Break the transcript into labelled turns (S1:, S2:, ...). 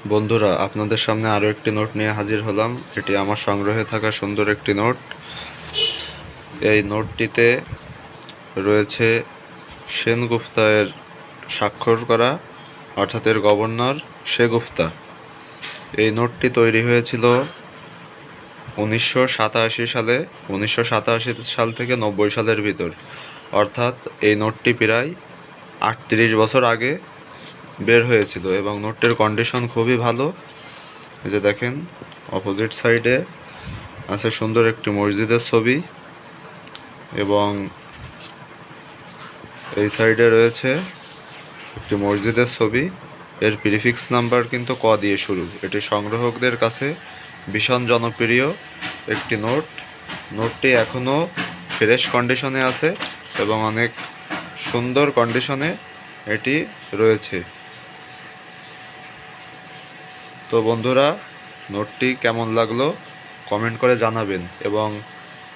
S1: বন্ধুরা, আপনাদের সামনে আরও একটি নোট নিয়ে হাজির হলাম। এটি আমার সংগ্রহে থাকা সুন্দর একটি নোট। এই নোটটিতে রয়েছে সেনগুপ্তা এর স্বাক্ষর করা, অর্থাৎ এর গভর্নর সেগুপ্তা। এই নোটটি তৈরি হয়েছিল 1987 সালে। 1987 সাল থেকে 90 সালের ভিতর, অর্থাৎ এই নোটটি প্রায় 38 বছর আগে বের হয়েছিল এবং নোটটির কন্ডিশন খুবই ভালো। এই যে দেখেন, অপোজিট সাইডে আছে সুন্দর একটি মসজিদের ছবি এবং এই সাইডে রয়েছে একটি মসজিদের ছবি। এর প্রিফিক্স নাম্বার কিন্তু ক দিয়ে শুরু। এটি সংগ্রাহকদের কাছে ভীষণ জনপ্রিয় একটি নোট। নোটটি এখনও ফ্রেশ কন্ডিশনে আছে এবং অনেক সুন্দর কন্ডিশনে এটি রয়েছে। তো বন্ধুরা, নোটটি কেমন লাগলো কমেন্ট করে জানাবেন এবং